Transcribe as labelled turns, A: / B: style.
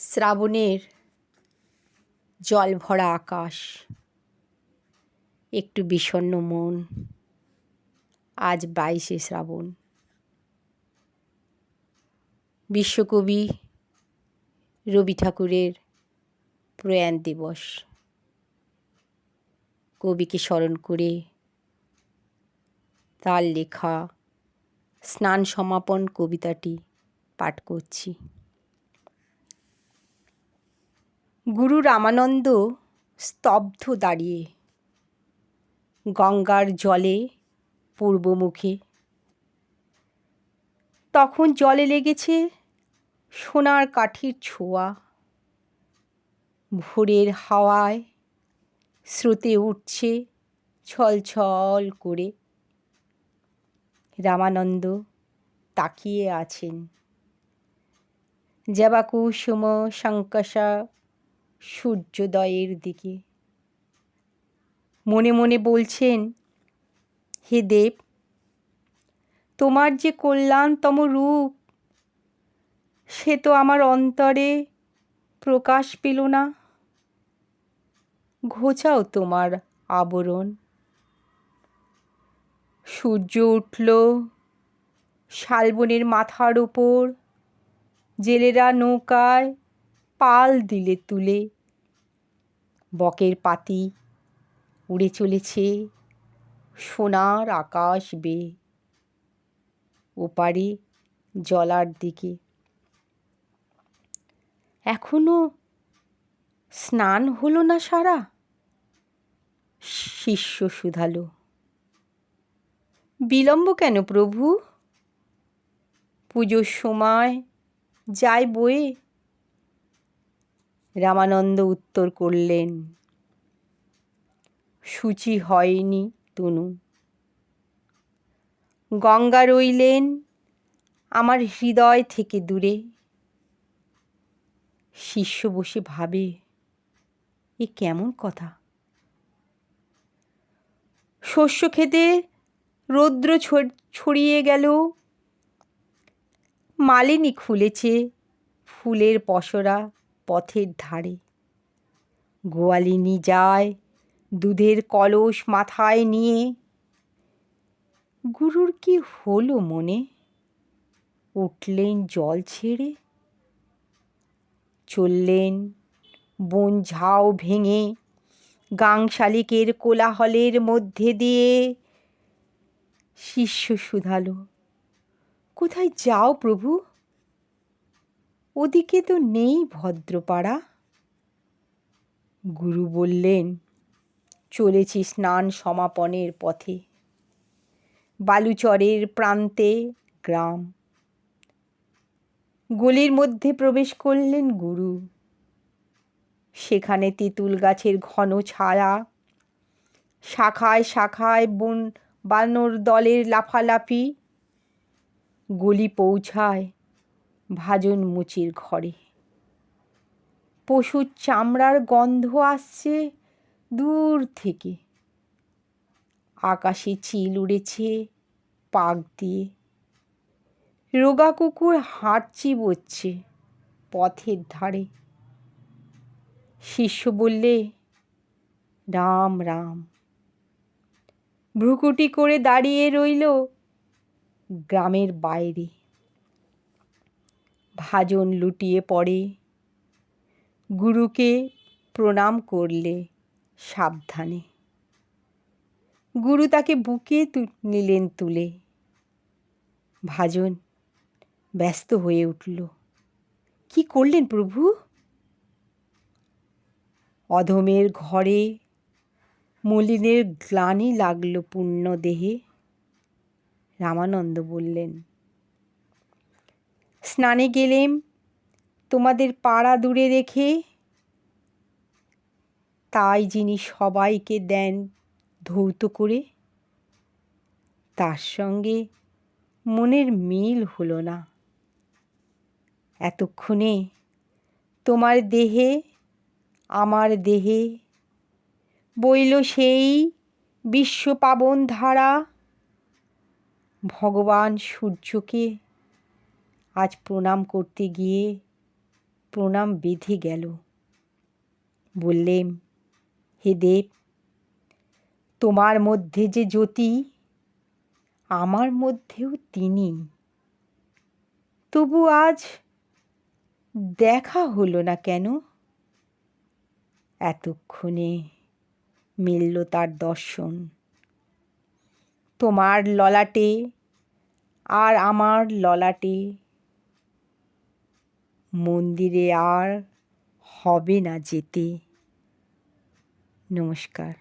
A: শ্রাবণের জল ভরা আকাশ, একটু বিষণ্ণ মন। আজ 22শে শ্রাবণ, বিশ্বকবি রবি ঠাকুরের প্রয়াণ দিবস। কবিকে স্মরণ করে তার লেখা স্নান সমাপন কবিতাটি পাঠ করছি। গুরু রামানন্দ স্তব্ধ দাঁড়িয়ে গঙ্গার জলে পূর্বমুখে। তখন জলে লেগেছে সোনার কাঠির ছোঁয়া। ভোরের হাওয়ায় স্রোতে উঠছে ছলছল করে। রামানন্দ তাকিয়ে আছেন। জবাকুসুম সংকষা সূর্যোদয়ের দিকে। মনে মনে বলছেন, হে দেব, তোমার যে কল্যাণতম রূপ, সে তো আমার অন্তরে প্রকাশ পেল না। ঘোচাও তোমার আবরণ। সূর্য উঠল শালবনের মাথার ওপর। জেলেরা নৌকায় পাল দিলে তুলে। বকের পাতি উড়ে চলেছে সোনার আকাশ বেয়ে, ওপারে জলার দিকে। এখনো স্নান হলো না সারা? শিষ্য শুধালো। বিলম্ব কেন প্রভু? পুজোর সময় যায় বয়ে। রামানন্দ উত্তর করলেন, শুচি হয়নি তনু। গঙ্গা রইলেন আমার হৃদয় থেকে দূরে। শিষ্য বসে ভাবে, এ কেমন কথা? শস্য ক্ষেতে রৌদ্র ছড়িয়ে গেল। মালিনী খুলেছে ফুলের পসরা পথের ধারে। গোয়ালিনী যায় দুধের কলস মাথায় নিয়ে। গুরুর কি হলো মনে? উঠলেন জল ছেড়ে। চললেন বন ঝাউ ভেঙে গাংশালিকের কোলাহলের মধ্যে দিয়ে। শিষ্য শুধালো, কোথায় যাও প্রভু? ওদিকে তো নেই ভদ্রপাড়া। গুরু বললেন, চলেছি স্নান সমাপনের পথে। বালুচরের প্রান্তে গ্রাম। গলির মধ্যে প্রবেশ করলেন গুরু। সেখানে তেঁতুল গাছের ঘন ছায়া। শাখায় শাখায় বানর দলের লাফালাফি। গলি পৌঁছায় ভাজন মুচির ঘরে। পশুর চামড়ার গন্ধ আসছে দূর থেকে। আকাশে চিল উড়েছে পাক দিয়ে। রোগা কুকুর হাঁট চিবোচ্ছে পথের ধারে। শিষ্য বললে, রাম রাম। ভ্রুকুটি করে দাঁড়িয়ে রইল গ্রামের বাইরে। ভাজন লুটিয়ে পড়ে। গুরুকে প্রণাম করলে সাবধানে। গুরু তাকে বুকে নিলেন তুলে। ভাজন ব্যস্ত হয়ে উঠল, কি করলেন প্রভু? অধমের ঘরে মলিনের গ্লানি লাগলো পূর্ণ দেহে। রামানন্দ বললেন, স্নানে গেলেম তোমাদের পাড়া দূরে রেখে। তাই যিনি সবাইকে দেন ধৌত করে, তার সঙ্গে মনের মিল হলো না। এতক্ষণে তোমার দেহে আমার দেহে বইল সেই বিশ্বপাবন ধারা। ভগবান সূর্যকে আজ প্রণাম করতে গিয়ে প্রণাম বেঁধে গেল। বললেম, হে দেব, তোমার মধ্যে যে জ্যোতি, আমার মধ্যেও তিনি। তবু আজ দেখা হলো না কেন? এতক্ষণে মিলল তার দর্শন। তোমার ললাটে আর আমার ললাটে মন্দিরে আর হবে না যেতে। নমস্কার।